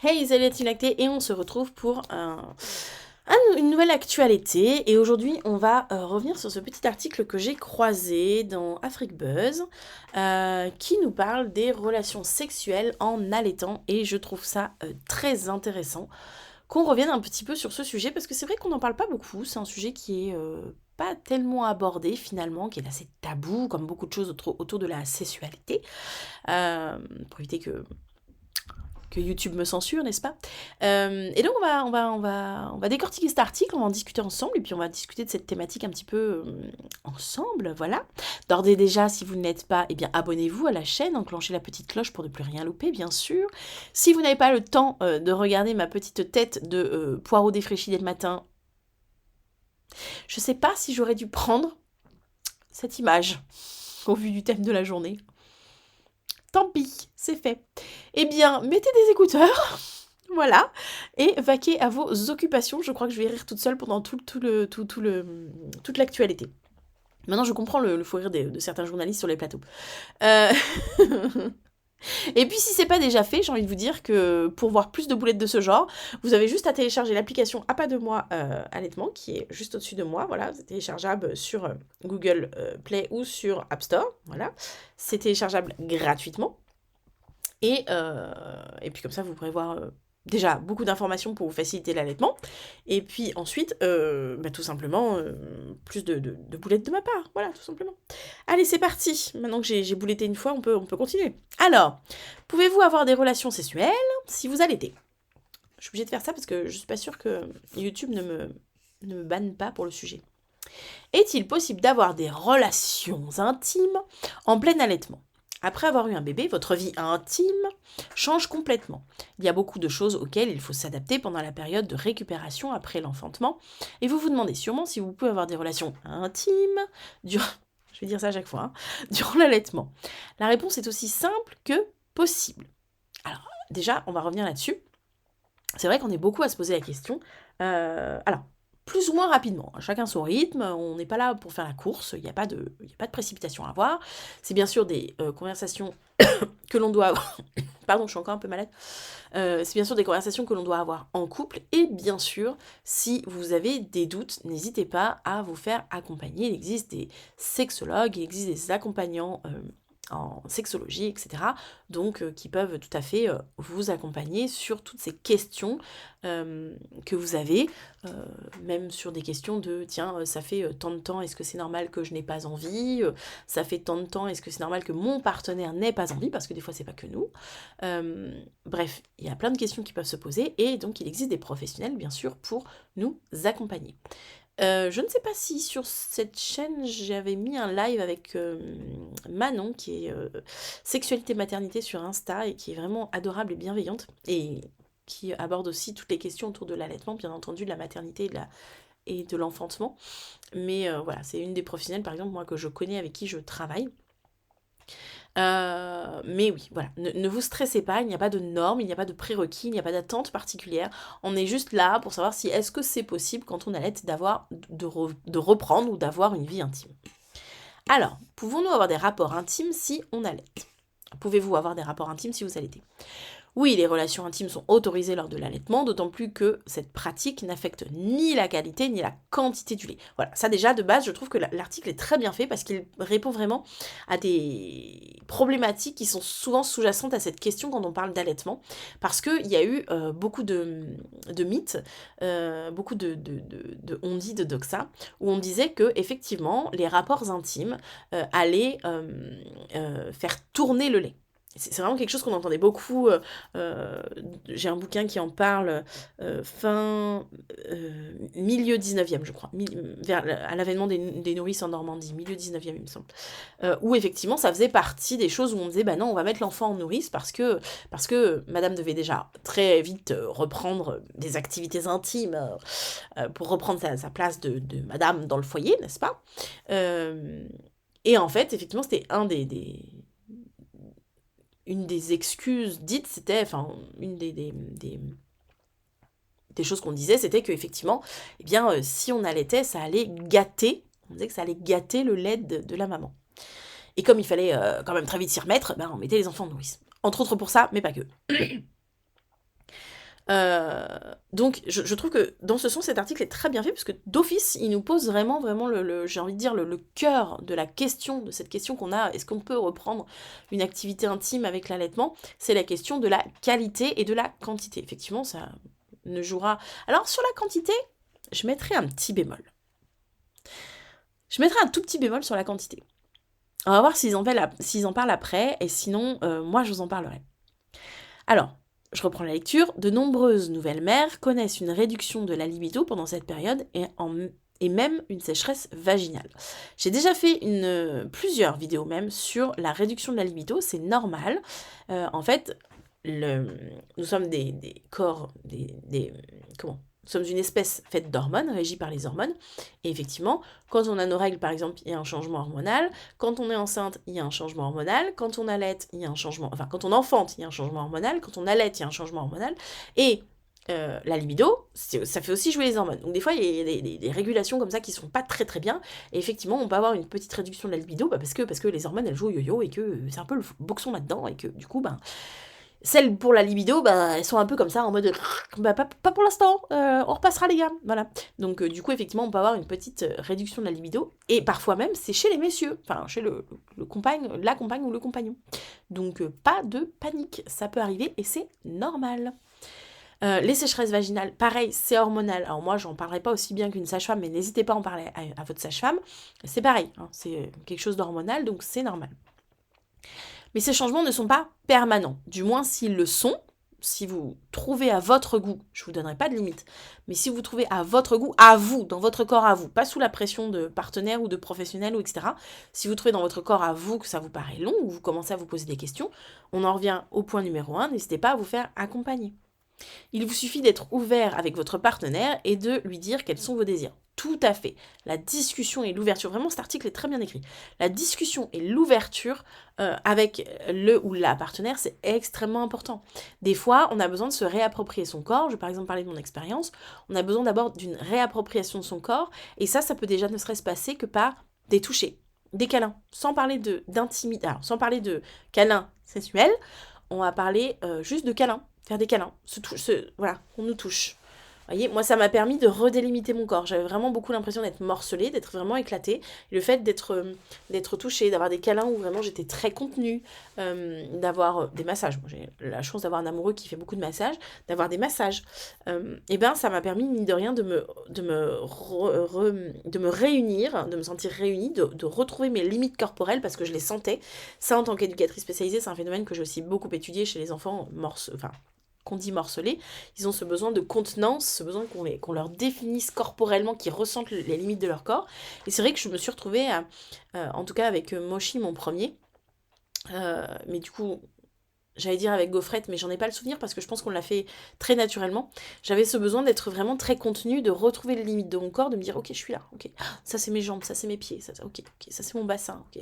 Hey, salut la Team Lactée, et on se retrouve pour une nouvelle actualité. Et aujourd'hui, on va revenir sur ce petit article que j'ai croisé dans Afrique Buzz, qui nous parle des relations sexuelles en allaitant. Et je trouve ça très intéressant qu'on revienne un petit peu sur ce sujet, parce que c'est vrai qu'on n'en parle pas beaucoup. C'est un sujet qui est pas tellement abordé finalement, qui est assez tabou, comme beaucoup de choses autour de la sexualité, pour éviter que YouTube me censure, n'est-ce pas? Et donc on va décortiquer cet article, on va en discuter ensemble, et puis on va discuter de cette thématique un petit peu ensemble, voilà. D'ores et déjà, si vous ne l'êtes pas, eh bien abonnez-vous à la chaîne, enclenchez la petite cloche pour ne plus rien louper, bien sûr. Si vous n'avez pas le temps de regarder ma petite tête de poireau défraîchi dès le matin, je sais pas si j'aurais dû prendre cette image au vu du thème de la journée. Tant pis, c'est fait. Eh bien, mettez des écouteurs, voilà, et vaquez à vos occupations. Je crois que je vais rire toute seule pendant toute l'actualité. Maintenant, je comprends le fou rire de certains journalistes sur les plateaux. Euh, Et puis, si c'est pas déjà fait, j'ai envie de vous dire que pour voir plus de boulettes de ce genre, vous avez juste à télécharger l'application À pas de moi allaitement, qui est juste au-dessus de moi. Voilà, c'est téléchargeable sur Google Play ou sur App Store. Voilà, c'est téléchargeable gratuitement. Et puis comme ça, vous pourrez voir déjà beaucoup d'informations pour vous faciliter l'allaitement. Et puis ensuite, tout simplement, plus de boulettes de ma part. Voilà, tout simplement. Allez, c'est parti. Maintenant que j'ai bouletté une fois, on peut continuer. Alors, pouvez-vous avoir des relations sexuelles si vous allaitez? Je suis obligée de faire ça parce que je suis pas sûre que YouTube ne me banne pas pour le sujet. Est-il possible d'avoir des relations intimes en plein allaitement? Après avoir eu un bébé, votre vie intime change complètement. Il y a beaucoup de choses auxquelles il faut s'adapter pendant la période de récupération après l'enfantement. Et vous vous demandez sûrement si vous pouvez avoir des relations intimes durant, je vais dire ça à chaque fois, hein, durant l'allaitement. La réponse est aussi simple que possible. Alors, déjà, on va revenir là-dessus. C'est vrai qu'on est beaucoup à se poser la question. Alors, plus ou moins rapidement. Chacun son rythme, on n'est pas là pour faire la course, il n'y a pas de précipitation à avoir. C'est bien sûr des conversations que l'on doit avoir. Pardon, je suis encore un peu malade. C'est bien sûr des conversations que l'on doit avoir en couple. Et bien sûr, si vous avez des doutes, n'hésitez pas à vous faire accompagner. Il existe des sexologues, il existe des accompagnants en sexologie, etc. Donc, qui peuvent tout à fait vous accompagner sur toutes ces questions que vous avez, même sur des questions de, tiens, ça fait tant de temps, est-ce que c'est normal que je n'ai pas envie? Ça fait tant de temps, est-ce que c'est normal que mon partenaire n'ait pas envie? Parce que des fois, c'est pas que nous. Bref, il y a plein de questions qui peuvent se poser, et donc il existe des professionnels, bien sûr, pour nous accompagner. Je ne sais pas si sur cette chaîne j'avais mis un live avec Manon, qui est sexualité maternité sur Insta, et qui est vraiment adorable et bienveillante, et qui aborde aussi toutes les questions autour de l'allaitement, bien entendu, de la maternité et de l'enfantement. Mais voilà, c'est une des professionnelles, par exemple, moi, que je connais, avec qui je travaille. Mais oui, voilà, ne vous stressez pas, il n'y a pas de normes, il n'y a pas de prérequis, il n'y a pas d'attente particulière. On est juste là pour savoir si est-ce que c'est possible, quand on allaite, de reprendre ou d'avoir une vie intime. Alors, pouvons-nous avoir des rapports intimes si on allaite? Pouvez-vous avoir des rapports intimes si vous allaitez? Oui, les relations intimes sont autorisées lors de l'allaitement, d'autant plus que cette pratique n'affecte ni la qualité ni la quantité du lait. Voilà, ça déjà, de base, je trouve que l'article est très bien fait, parce qu'il répond vraiment à des problématiques qui sont souvent sous-jacentes à cette question quand on parle d'allaitement, parce qu'il y a eu beaucoup de mythes, beaucoup de on-dit, de doxa, où on disait que effectivement les rapports intimes allaient faire tourner le lait. C'est vraiment quelque chose qu'on entendait beaucoup. J'ai un bouquin qui en parle, milieu 19e, je crois, à l'avènement des nourrices en Normandie, milieu 19e, il me semble. Où effectivement, ça faisait partie des choses où on disait, bah non, on va mettre l'enfant en nourrice parce que madame devait déjà très vite reprendre des activités intimes, pour reprendre sa place de madame dans le foyer, n'est-ce pas? Et en fait, effectivement, c'était une des excuses dites, c'était, enfin, une des choses qu'on disait, c'était qu'effectivement, eh bien, si on allaitait, ça allait gâter, on disait que ça allait gâter le lait de la maman. Et comme il fallait quand même très vite s'y remettre, ben, on mettait les enfants en nourrice. Entre autres pour ça, mais pas que. Donc je trouve que dans ce sens, cet article est très bien fait, parce que d'office, il nous pose vraiment, vraiment j'ai envie de dire, le cœur de la question, de cette question qu'on a, est-ce qu'on peut reprendre une activité intime avec l'allaitement? C'est la question de la qualité et de la quantité. Effectivement, ça ne jouera... Alors sur la quantité, je mettrai un petit bémol. Je mettrai un tout petit bémol sur la quantité. On va voir s'ils en parlent après, et sinon, moi je vous en parlerai. Alors, je reprends la lecture. De nombreuses nouvelles mères connaissent une réduction de la libido pendant cette période et même une sécheresse vaginale. J'ai déjà fait plusieurs vidéos même sur la réduction de la libido, c'est normal. En fait, nous sommes des corps, comment ? Nous sommes une espèce faite d'hormones, régie par les hormones. Et effectivement, quand on a nos règles, par exemple, il y a un changement hormonal. Quand on est enceinte, il y a un changement hormonal. Quand on allaite, il y a un changement... Enfin, quand on enfante, il y a un changement hormonal. Quand on allaite, il y a un changement hormonal. Et la libido, ça fait aussi jouer les hormones. Donc des fois, il y a des régulations comme ça qui sont pas très très bien. Et effectivement, on peut avoir une petite réduction de la libido parce que les hormones, elles jouent au yo-yo et que c'est un peu le boxon là-dedans. Et que du coup, celles pour la libido, elles sont un peu comme ça, en mode pas pour l'instant, on repassera les gars, voilà. Donc du coup, effectivement, on peut avoir une petite réduction de la libido, et parfois même, c'est chez les messieurs, enfin, chez la compagne ou le compagnon. Donc pas de panique, ça peut arriver, et c'est normal. Les sécheresses vaginales, pareil, c'est hormonal. Alors moi, j'en parlerai pas aussi bien qu'une sage-femme, mais n'hésitez pas à en parler à votre sage-femme. C'est pareil, hein, c'est quelque chose d'hormonal, donc c'est normal. Mais ces changements ne sont pas permanents. Du moins, s'ils le sont, si vous trouvez à votre goût, je ne vous donnerai pas de limite, mais si vous trouvez à votre goût, à vous, dans votre corps à vous, pas sous la pression de partenaires ou de professionnels ou etc., si vous trouvez dans votre corps à vous que ça vous paraît long ou vous commencez à vous poser des questions, on en revient au point numéro 1, n'hésitez pas à vous faire accompagner. Il vous suffit d'être ouvert avec votre partenaire et de lui dire quels sont vos désirs. Tout à fait. La discussion et l'ouverture, vraiment cet article est très bien écrit. La discussion et l'ouverture avec le ou la partenaire, c'est extrêmement important. Des fois, on a besoin de se réapproprier son corps. Je vais par exemple parler de mon expérience. On a besoin d'abord d'une réappropriation de son corps. Et ça peut déjà ne serait-ce passer que par des touchés, des câlins. Sans parler d'intimité, sans parler de câlins sexuels, on va parler juste de câlins. Faire des câlins, voilà, on nous touche. Vous voyez, moi ça m'a permis de redélimiter mon corps. J'avais vraiment beaucoup l'impression d'être morcelée, d'être vraiment éclatée. Et le fait d'être touchée, d'avoir des câlins où vraiment j'étais très contenue, d'avoir des massages. Moi, j'ai la chance d'avoir un amoureux qui fait beaucoup de massages, d'avoir des massages. Et ça m'a permis, mine de rien, de me réunir, de me sentir réunie, de retrouver mes limites corporelles parce que je les sentais. Ça, en tant qu'éducatrice spécialisée, c'est un phénomène que j'ai aussi beaucoup étudié chez les enfants qu'on dit morcelés, ils ont ce besoin de contenance, ce besoin qu'on leur définisse corporellement, qu'ils ressentent les limites de leur corps. Et c'est vrai que je me suis retrouvée, en tout cas avec Moshi, mon premier, mais du coup, j'allais dire avec Gaufrette, mais j'en ai pas le souvenir parce que je pense qu'on l'a fait très naturellement. J'avais ce besoin d'être vraiment très contenue, de retrouver les limites de mon corps, de me dire ok, je suis là, ok, ça c'est mes jambes, ça c'est mes pieds, ça c'est mon bassin, ok.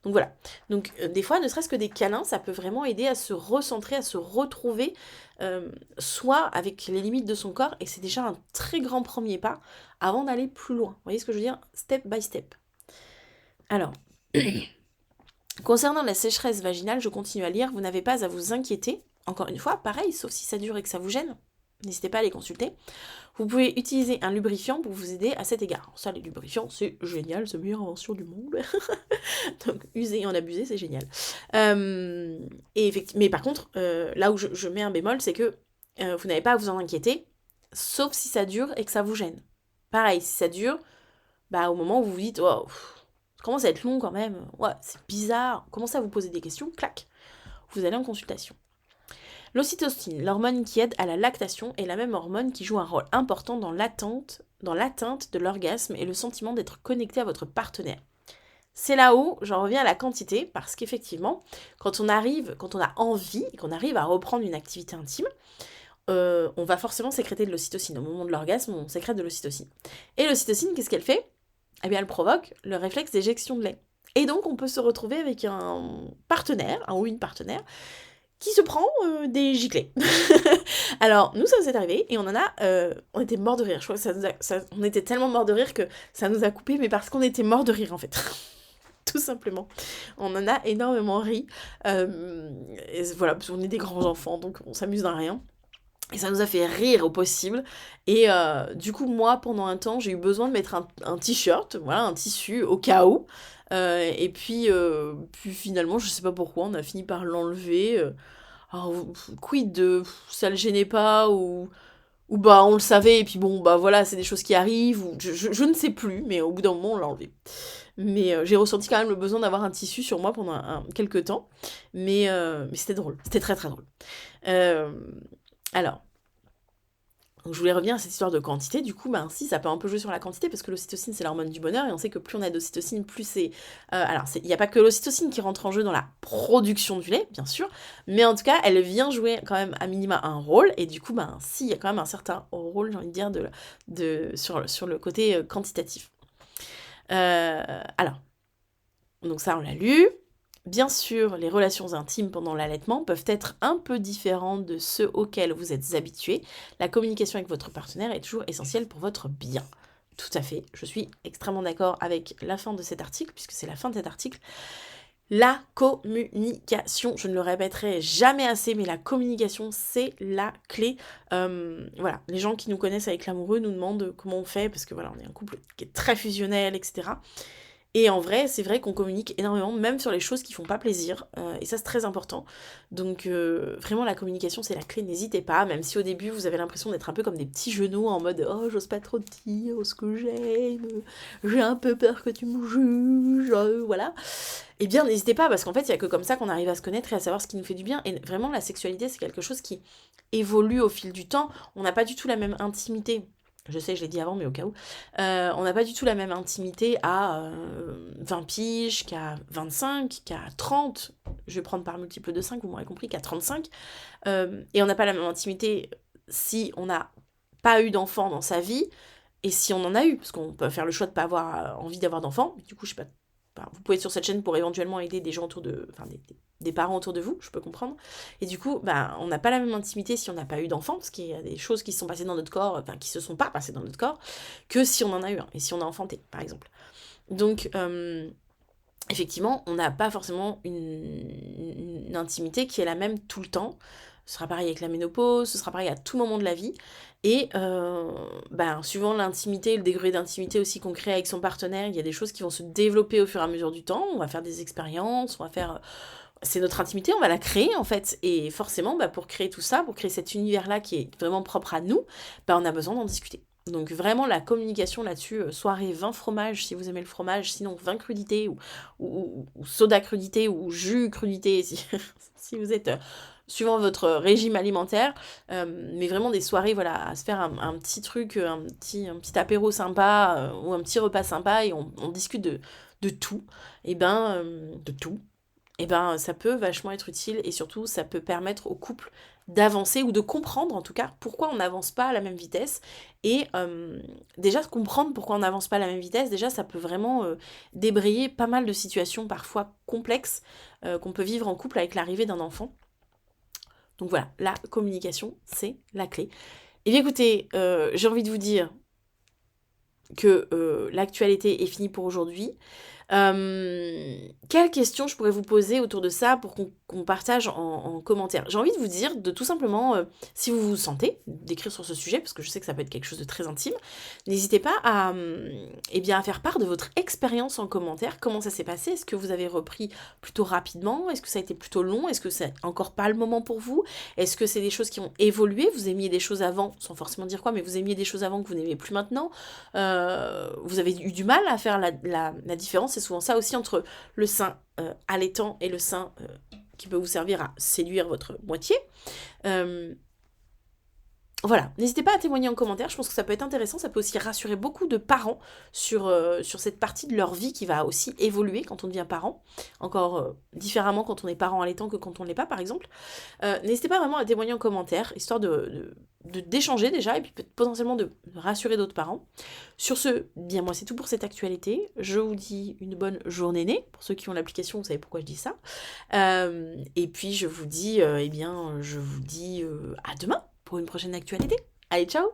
Donc voilà. Donc des fois, ne serait-ce que des câlins, ça peut vraiment aider à se recentrer, à se retrouver, soit avec les limites de son corps, et c'est déjà un très grand premier pas avant d'aller plus loin. Vous voyez ce que je veux dire? Step by step. Alors. Concernant la sécheresse vaginale, je continue à lire, vous n'avez pas à vous inquiéter. Encore une fois, pareil, sauf si ça dure et que ça vous gêne. N'hésitez pas à les consulter. Vous pouvez utiliser un lubrifiant pour vous aider à cet égard. Ça, les lubrifiants, c'est génial, c'est la meilleure invention du monde. Donc, user et en abuser, c'est génial. Mais par contre, là où je mets un bémol, c'est que vous n'avez pas à vous en inquiéter, sauf si ça dure et que ça vous gêne. Pareil, si ça dure, au moment où vous vous dites, oh, ça commence à être long quand même, ouais, c'est bizarre, commencez à vous poser des questions, clac, vous allez en consultation. L'ocytocine, l'hormone qui aide à la lactation, est la même hormone qui joue un rôle important dans l'atteinte de l'orgasme et le sentiment d'être connecté à votre partenaire. C'est là où j'en reviens à la quantité, parce qu'effectivement, quand on a envie, qu'on arrive à reprendre une activité intime, on va forcément sécréter de l'ocytocine. Au moment de l'orgasme, on sécrète de l'ocytocine. Et l'ocytocine, qu'est-ce qu'elle fait ? Eh bien, elle provoque le réflexe d'éjection de lait. Et donc, on peut se retrouver avec un partenaire, un ou une partenaire, qui se prend des giclées. Alors, nous, ça nous est arrivé, et on était morts de rire. Je crois que on était tellement morts de rire que ça nous a coupé, mais parce qu'on était morts de rire, en fait. Tout simplement. On en a énormément ri. Et voilà, parce qu'on est des grands enfants, donc on s'amuse d'un rien. Et ça nous a fait rire au possible. Et du coup, moi, pendant un temps, j'ai eu besoin de mettre un t-shirt, voilà, un tissu, au cas où. Et puis finalement, je sais pas pourquoi, on a fini par l'enlever. Alors, quid de ça le gênait pas ou bah on le savait et puis bon bah voilà c'est des choses qui arrivent ou je ne sais plus mais au bout d'un moment on l'a enlevé. Mais j'ai ressenti quand même le besoin d'avoir un tissu sur moi pendant quelques temps mais c'était drôle, c'était très très drôle. Euh, alors donc je voulais revenir à cette histoire de quantité, du coup, ben si, ça peut un peu jouer sur la quantité, parce que l'ocytocine, c'est l'hormone du bonheur, et on sait que plus on a d'ocytocine, plus c'est... alors, il n'y a pas que l'ocytocine qui rentre en jeu dans la production du lait, bien sûr, mais en tout cas, elle vient jouer quand même à minima un rôle, et du coup, ben si, il y a quand même un certain rôle, j'ai envie de dire, sur le côté quantitatif. Alors, donc ça, on l'a lu. Bien sûr, les relations intimes pendant l'allaitement peuvent être un peu différentes de ceux auxquels vous êtes habitués. La communication avec votre partenaire est toujours essentielle pour votre bien. Tout à fait, je suis extrêmement d'accord avec la fin de cet article, puisque c'est la fin de cet article. La communication, je ne le répéterai jamais assez, mais la communication, c'est la clé. Voilà, les gens qui nous connaissent avec l'amoureux nous demandent comment on fait, parce que voilà, on est un couple qui est très fusionnel, etc. Et en vrai, c'est vrai qu'on communique énormément, même sur les choses qui font pas plaisir, et ça c'est très important. Donc vraiment la communication c'est la clé, n'hésitez pas, même si au début vous avez l'impression d'être un peu comme des petits genoux en mode «Oh j'ose pas trop te dire ce que j'aime, j'ai un peu peur que tu me juges, voilà». Eh bien n'hésitez pas, parce qu'en fait il y a que comme ça qu'on arrive à se connaître et à savoir ce qui nous fait du bien, et vraiment la sexualité c'est quelque chose qui évolue au fil du temps, on n'a pas du tout la même intimité. Je sais, je l'ai dit avant, mais au cas où. On n'a pas du tout la même intimité à 20 piges, qu'à 25, qu'à 30. Je vais prendre par multiple de 5, vous m'aurez compris, qu'à 35. Et on n'a pas la même intimité si on n'a pas eu d'enfant dans sa vie et si on en a eu. Parce qu'on peut faire le choix de ne pas avoir envie d'avoir d'enfant. Du coup, je sais pas. Vous pouvez être sur cette chaîne pour éventuellement aider des gens autour de. Enfin, des parents autour de vous, je peux comprendre. Et du coup, on n'a pas la même intimité si on n'a pas eu d'enfant, parce qu'il y a des choses qui se sont passées dans notre corps, enfin qui se sont pas passées dans notre corps, que si on en a eu un, et si on a enfanté, par exemple. Donc, effectivement, on n'a pas forcément une intimité qui est la même tout le temps. Ce sera pareil avec la ménopause, ce sera pareil à tout moment de la vie. Et suivant l'intimité, le degré d'intimité aussi qu'on crée avec son partenaire, il y a des choses qui vont se développer au fur et à mesure du temps. On va faire des expériences, on va faire... C'est notre intimité, on va la créer en fait. Et forcément, pour créer tout ça, pour créer cet univers-là qui est vraiment propre à nous, on a besoin d'en discuter. Donc vraiment la communication là-dessus, soirée vin fromage si vous aimez le fromage, sinon vin crudité ou soda crudité ou jus crudité si, si vous êtes suivant votre régime alimentaire, mais vraiment des soirées voilà à se faire un petit truc, un petit apéro sympa ou un petit repas sympa et on discute de tout, et de tout. Et ça peut vachement être utile et surtout ça peut permettre au couple d'avancer ou de comprendre en tout cas pourquoi on n'avance pas à la même vitesse. Et déjà comprendre pourquoi on n'avance pas à la même vitesse, déjà ça peut vraiment débrayer pas mal de situations parfois complexes qu'on peut vivre en couple avec l'arrivée d'un enfant. Donc voilà, la communication c'est la clé. Et bien écoutez, j'ai envie de vous dire que l'actualité est finie pour aujourd'hui. Quelles questions je pourrais vous poser autour de ça pour qu'on partage en commentaire? J'ai envie de vous dire de tout simplement, si vous vous sentez, d'écrire sur ce sujet, parce que je sais que ça peut être quelque chose de très intime, n'hésitez pas à, à faire part de votre expérience en commentaire. Comment ça s'est passé? Est-ce que vous avez repris plutôt rapidement? Est-ce que ça a été plutôt long? Est-ce que c'est encore pas le moment pour vous? Est-ce que c'est des choses qui ont évolué? Vous aimiez des choses avant, sans forcément dire quoi, mais vous aimiez des choses avant que vous n'aimez plus maintenant? Vous avez eu du mal à faire la différence? C'est souvent ça aussi entre le sein allaitant et le sein qui peut vous servir à séduire votre moitié. Voilà, n'hésitez pas à témoigner en commentaire, je pense que ça peut être intéressant, ça peut aussi rassurer beaucoup de parents sur cette partie de leur vie qui va aussi évoluer quand on devient parent, encore différemment quand on est parent allaitant que quand on ne l'est pas par exemple. N'hésitez pas vraiment à témoigner en commentaire, histoire d'échanger déjà, et puis potentiellement de rassurer d'autres parents. Sur ce, bien moi c'est tout pour cette actualité, je vous dis une bonne journée née, pour ceux qui ont l'application vous savez pourquoi je dis ça, et puis je vous dis à demain pour une prochaine actualité. Allez, ciao!